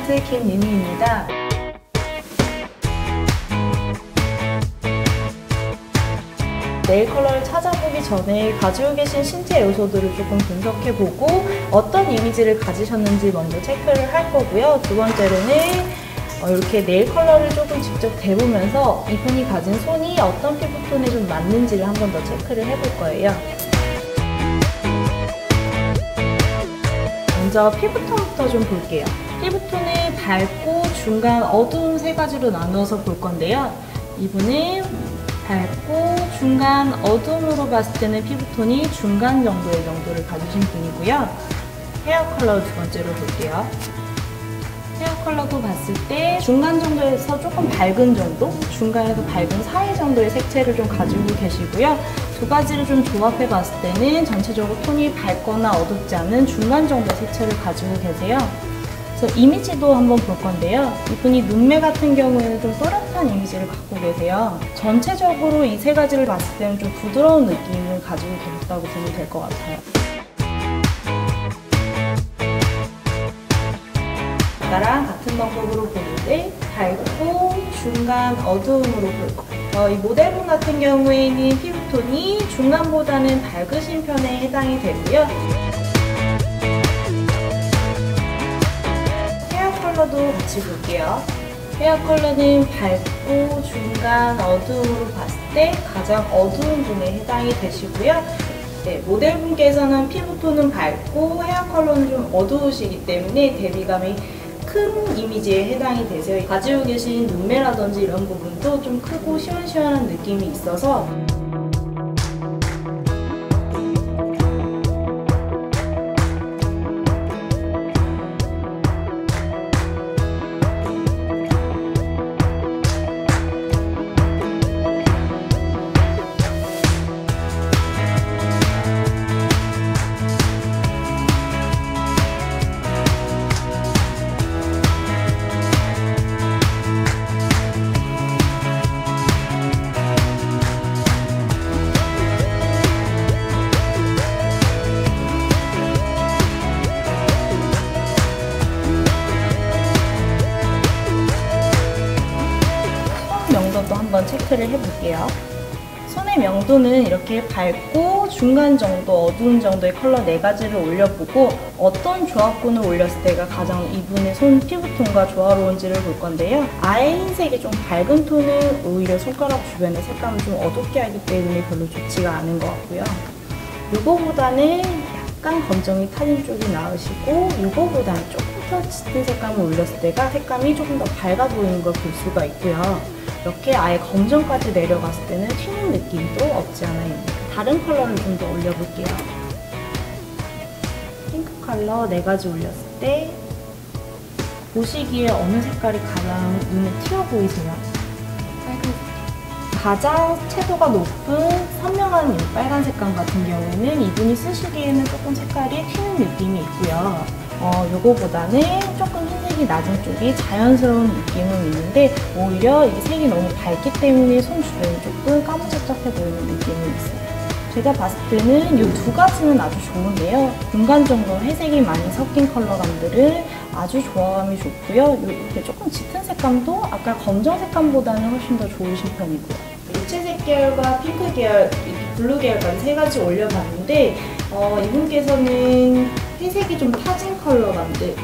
틴트 김유미입니다. 네일 컬러를 찾아보기 전에 가지고 계신 신체 요소들을 조금 분석해보고 어떤 이미지를 가지셨는지 먼저 체크를 할 거고요. 두 번째로는 이렇게 네일 컬러를 조금 직접 대보면서 이분이 가진 손이 어떤 피부톤에 좀 맞는지를 한 번 더 체크를 해볼 거예요. 먼저 피부톤부터 좀 볼게요. 피부톤을 밝고 중간 어두운 세 가지로 나누어서 볼 건데요. 이분은 밝고 중간 어두움으로 봤을 때는 피부톤이 중간 정도를 가지신 분이고요. 헤어 컬러 두 번째로 볼게요. 헤어 컬러도 봤을 때 중간 정도에서 조금 밝은 정도, 중간에서 밝은 사이 정도의 색채를 좀 가지고 계시고요. 두 가지를 좀 조합해 봤을 때는 전체적으로 톤이 밝거나 어둡지 않은 중간 정도의 색채를 가지고 계세요. 그래서 이미지도 한번 볼 건데요. 이분이 눈매 같은 경우에는 좀 또렷한 이미지를 갖고 계세요. 전체적으로 이 세 가지를 봤을 때는 좀 부드러운 느낌을 가지고 계셨다고 보면 될 것 같아요. 아까랑 같은 방법으로 보는데 밝고 중간 어두움으로 볼 거예요. 이 모델분 같은 경우에는 피부톤이 중간보다는 밝으신 편에 해당이 되고요. 헤어 컬러도 같이 볼게요. 헤어 컬러는 밝고 중간 어두움으로 봤을 때 가장 어두운 분에 해당이 되시고요. 네, 모델분께서는 피부톤은 밝고 헤어 컬러는 좀 어두우시기 때문에 대비감이 큰 이미지에 해당이 되세요. 가지고 계신 눈매라든지 이런 부분도 좀 크고 시원시원한 느낌이 있어서 명도도 한번 체크를 해볼게요. 손의 명도는 이렇게 밝고 중간 정도, 어두운 정도의 컬러 4가지를 올려보고 어떤 조합군을 올렸을 때가 가장 이분의 손 피부톤과 조화로운지를 볼 건데요. 아예 흰색이 좀 밝은 톤은 오히려 손가락 주변의 색감을 좀 어둡게 하기 때문에 별로 좋지가 않은 것 같고요. 이거보다는 약간 검정이 타진 쪽이 나으시고 이거보다는 조금 더 짙은 색감을 올렸을 때가 색감이 조금 더 밝아 보이는 걸 볼 수가 있고요. 이렇게 아예 검정까지 내려갔을 때는 튀는 느낌도 없지 않아 있는 다른 컬러를 좀 더 올려볼게요. 핑크 컬러 4가지 올렸을 때 보시기에 어느 색깔이 가장 눈에 튀어 보이세요? 빨간색. 가장 채도가 높은 선명한 이 빨간 색감 같은 경우에는 이분이 쓰시기에는 조금 색깔이 튀는 느낌이 있고요. 요거보다는 조금 흰색이 낮은 쪽이 자연스러운 느낌은 있는데 오히려 이 색이 너무 밝기 때문에 손 주변이 조금 까무잡잡해 보이는 느낌이 있어요. 제가 봤을 때는 이 두 가지는 아주 좋은데요. 중간 정도 회색이 많이 섞인 컬러감들은 아주 조화감이 좋고요. 이렇게 조금 짙은 색감도 아까 검정 색감보다는 훨씬 더 좋으신 편이고요. 유채색 계열과 핑크 계열, 블루 계열까지 3가지 올려봤는데 이분께서는 회색이 좀 타진 컬러감들이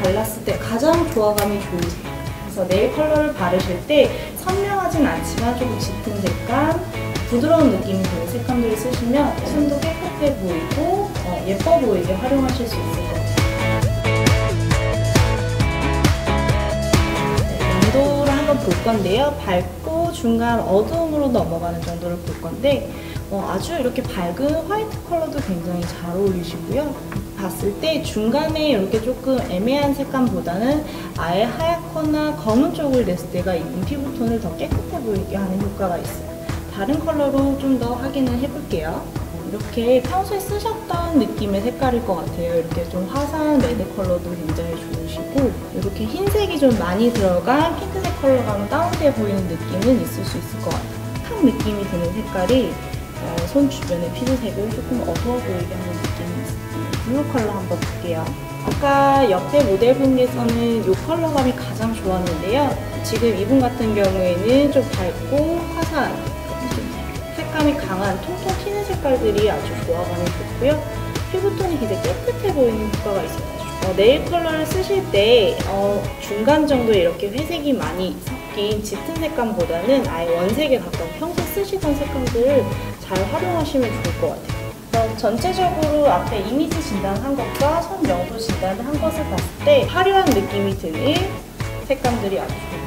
발랐을 때 가장 조화감이 좋으세요. 그래서 네일 컬러를 바르실 때 선명하진 않지만 조금 짙은 색감, 부드러운 느낌이 드는 색감들을 쓰시면 손도 깨끗해 보이고 예뻐 보이게 활용하실 수 있을 것 같아요. 명도를 한번 볼 건데요. 밝고 중간 어두움으로 넘어가는 정도를 볼 건데 아주 이렇게 밝은 화이트 컬러도 굉장히 잘 어울리시고요. 봤을 때 중간에 이렇게 조금 애매한 색감보다는 아예 하얗거나 검은 쪽을 냈을 때가 이분 피부톤을 더 깨끗해 보이게 하는 효과가 있어요. 다른 컬러로 좀 더 확인을 해볼게요. 이렇게 평소에 쓰셨던 느낌의 색깔일 것 같아요. 이렇게 좀 화사한 레드 컬러도 굉장히 좋으시고 이렇게 흰색이 좀 많이 들어간 핑크색 컬러감은 다운돼 보이는 느낌은 있을 수 있을 것 같아요. 탁 느낌이 드는 색깔이 손 주변의 피부색을 조금 어두워 보이게 하는 느낌이 있습니다. 블루 컬러 한번 볼게요. 아까 옆에 모델분께서는 이 컬러감이 가장 좋았는데요. 지금 이분 같은 경우에는 좀 밝고 화사한, 색감이 강한 통통 튀는 색깔들이 아주 조화감이 좋고요. 피부톤이 굉장히 깨끗해 보이는 효과가 있어요. 네일 컬러를 쓰실 때 중간 정도에 이렇게 회색이 많이 섞인 짙은 색감보다는 아예 원색에 가까운 평소 쓰시던 색감들을 잘 활용하시면 좋을 것 같아요. 전체적으로 앞에 이미지 진단한 것과 손 명도 진단을 한 것을 봤을 때 화려한 느낌이 드는 색감들이 아주 좋아요.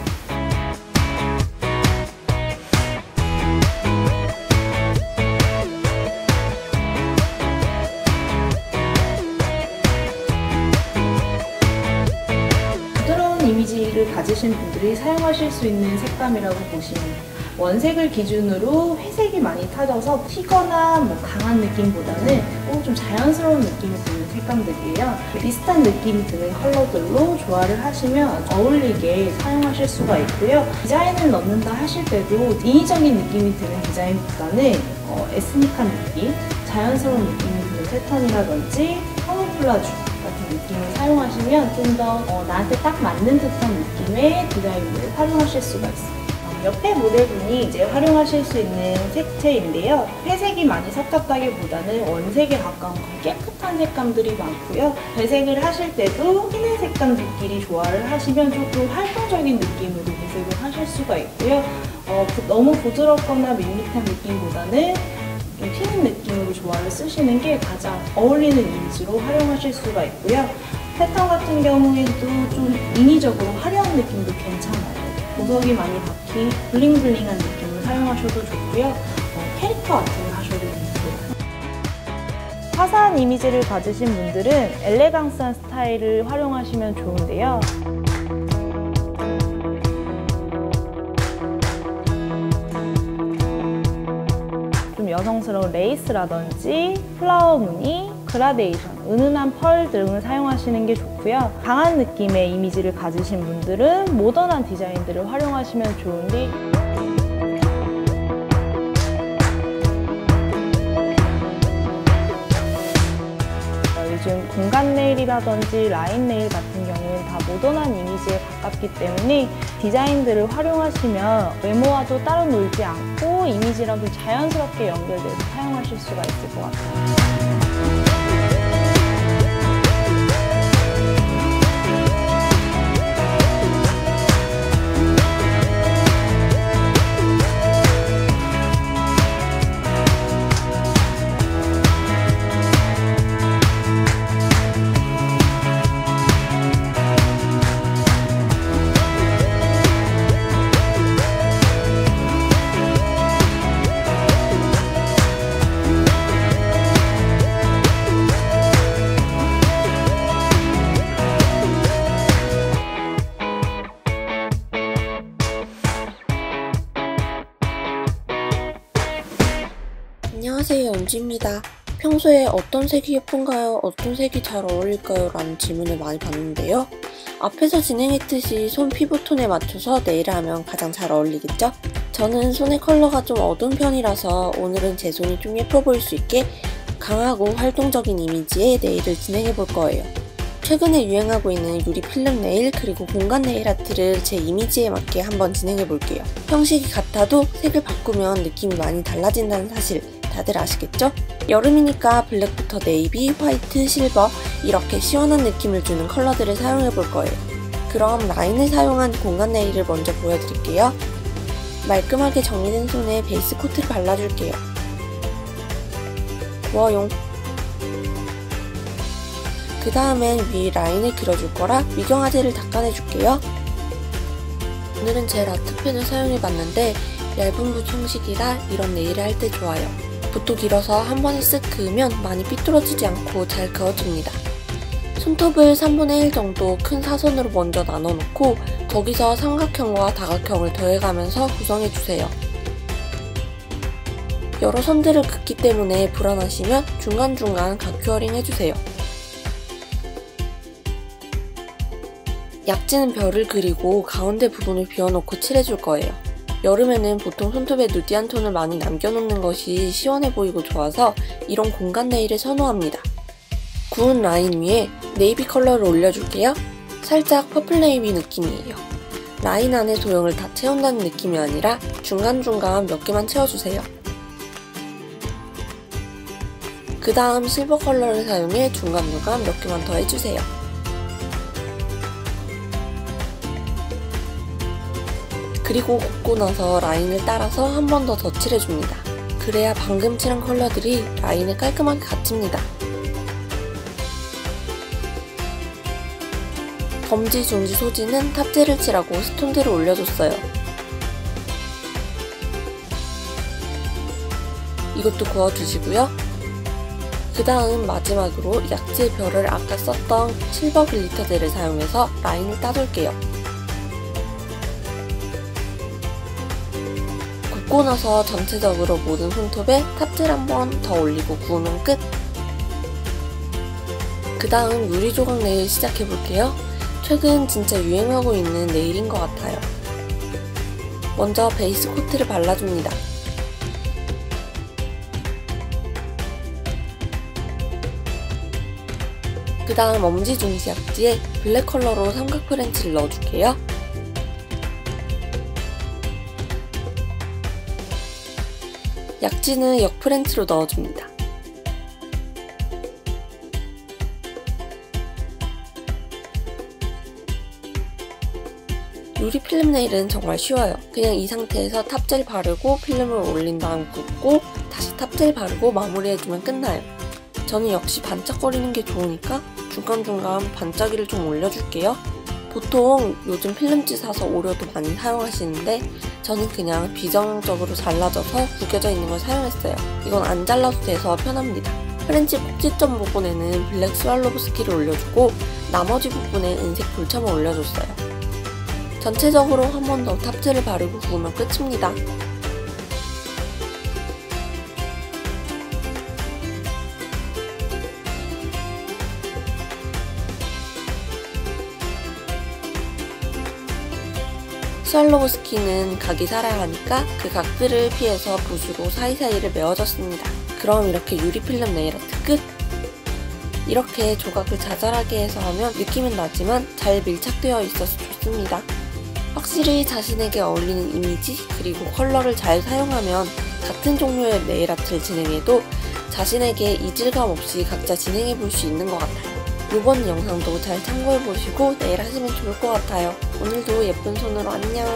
이미지를 가지신 분들이 사용하실 수 있는 색감이라고 보시면 돼요. 원색을 기준으로 회색이 많이 타져서 튀거나 강한 느낌보다는 좀 자연스러운 느낌이 드는 색감들이에요. 비슷한 느낌이 드는 컬러들로 조화를 하시면 어울리게 사용하실 수가 있고요. 디자인을 넣는다 하실 때도 인위적인 느낌이 드는 디자인보다는 에스닉한 느낌, 자연스러운 느낌이 드는 패턴이라든지 카모플라주 같은 느낌을 사용하시면 좀 더 나한테 딱 맞는 듯한 느낌의 디자인을 활용하실 수가 있어요. 옆에 모델분이 이제 활용하실 수 있는 색채인데요. 회색이 많이 섞였다기보다는 원색에 가까운 깨끗한 색감들이 많고요. 배색을 하실 때도 튀는 색감들끼리 조화를 하시면 조금 활동적인 느낌으로 배색을 하실 수가 있고요. 너무 부드럽거나 밋밋한 느낌보다는 좀 튀는 느낌으로 조화를 쓰시는 게 가장 어울리는 이미지로 활용하실 수가 있고요. 패턴 같은 경우에도 좀 인위적으로 화려한 느낌도 괜찮아요. 보석이 많이 박힌 블링블링한 느낌을 사용하셔도 좋고요. 캐릭터 아트를 하셔도 좋고요. 화사한 이미지를 가지신 분들은 엘레강스한 스타일을 활용하시면 좋은데요. 좀 여성스러운 레이스라든지 플라워 무늬, 그라데이션, 은은한 펄 등을 사용하시는 게 좋고요. 강한 느낌의 이미지를 가지신 분들은 모던한 디자인들을 활용하시면 좋은데 요즘 공간 네일이라든지 라인 네일 같은 경우는 다 모던한 이미지에 가깝기 때문에 디자인들을 활용하시면 외모와도 따로 놀지 않고 이미지랑 좀 자연스럽게 연결돼서 사용하실 수가 있을 것 같아요. 안녕하세요, 은지입니다. 평소에 어떤 색이 예쁜가요? 어떤 색이 잘 어울릴까요? 라는 질문을 많이 받는데요. 앞에서 진행했듯이 손 피부톤에 맞춰서 네일을 하면 가장 잘 어울리겠죠? 저는 손의 컬러가 좀 어두운 편이라서 오늘은 제 손이 좀 예뻐 보일 수 있게 강하고 활동적인 이미지의 네일을 진행해 볼 거예요. 최근에 유행하고 있는 유리 필름 네일 그리고 공간 네일 아트를 제 이미지에 맞게 한번 진행해 볼게요. 형식이 같아도 색을 바꾸면 느낌이 많이 달라진다는 사실 다들 아시겠죠? 여름이니까 블랙부터 네이비, 화이트, 실버 이렇게 시원한 느낌을 주는 컬러들을 사용해 볼 거예요. 그럼 라인을 사용한 공간 네일을 먼저 보여드릴게요. 말끔하게 정리된 손에 베이스 코트를 발라줄게요. 고어용. 그 다음엔 위 라인을 그려줄 거라 미경화제를 닦아내줄게요. 오늘은 젤 아트펜을 사용해봤는데 얇은 붓 형식이라 이런 네일을 할 때 좋아요. 붓도 길어서 한 번에 쓱 그으면 많이 삐뚤어지지 않고 잘 그어집니다. 손톱을 3분의 1 정도 큰 사선으로 먼저 나눠놓고 거기서 삼각형과 다각형을 더해가면서 구성해주세요. 여러 선들을 긋기 때문에 불안하시면 중간중간 각 큐어링 해주세요. 약지는 별을 그리고 가운데 부분을 비워놓고 칠해줄 거예요. 여름에는 보통 손톱에 누디한 톤을 많이 남겨놓는 것이 시원해 보이고 좋아서 이런 공간 네일을 선호합니다. 구운 라인 위에 네이비 컬러를 올려줄게요. 살짝 퍼플 네이비 느낌이에요. 라인 안에 도형을 다 채운다는 느낌이 아니라 중간중간 몇 개만 채워주세요. 그 다음 실버 컬러를 사용해 중간중간 몇 개만 더 해주세요. 그리고 곱고 나서 라인을 따라서 한 번 더 덧칠해줍니다. 그래야 방금 칠한 컬러들이 라인에 깔끔하게 갇힙니다. 검지, 중지, 소지는 탑재를 칠하고 스톤들을 올려줬어요. 이것도 그어주시고요. 그 다음 마지막으로 약지의 별을 아까 썼던 실버 글리터 젤을 사용해서 라인을 따줄게요. 굽고 나서 전체적으로 모든 손톱에 탑젤 한 번 더 올리고 구우면 끝! 그 다음 유리 조각 네일 시작해볼게요. 최근 진짜 유행하고 있는 네일인 것 같아요. 먼저 베이스 코트를 발라줍니다. 그 다음 엄지 중지 약지에 블랙 컬러로 삼각 프렌치를 넣어줄게요. 약지는 역 프렌치로 넣어줍니다. 유리 필름 네일은 정말 쉬워요. 그냥 이 상태에서 탑젤 바르고 필름을 올린 다음 굽고 다시 탑젤 바르고 마무리해주면 끝나요. 저는 역시 반짝거리는 게 좋으니까 중간중간 반짝이를 좀 올려줄게요. 보통 요즘 필름지 사서 오려도 많이 사용하시는데 저는 그냥 비정형적으로 잘라져서 구겨져 있는 걸 사용했어요. 이건 안 잘라도 돼서 편합니다. 프렌치 꼭지점 부분에는 블랙 스왈로브스키를 올려주고 나머지 부분에 은색 볼참을 올려줬어요. 전체적으로 한 번 더 탑젤을 바르고 구우면 끝입니다. 스왈로브스키는 각이 살아야 하니까 그 각들을 피해서 붓으로 사이사이를 메워줬습니다. 그럼 이렇게 유리 필름 네일 아트 끝! 이렇게 조각을 자잘하게 해서 하면 느낌은 나지만 잘 밀착되어 있어서 좋습니다. 확실히 자신에게 어울리는 이미지 그리고 컬러를 잘 사용하면 같은 종류의 네일 아트를 진행해도 자신에게 이질감 없이 각자 진행해 볼 수 있는 것 같아요. 이번 영상도 잘 참고해보시고 네일 하시면 좋을 것 같아요. 오늘도 예쁜 손으로 안녕!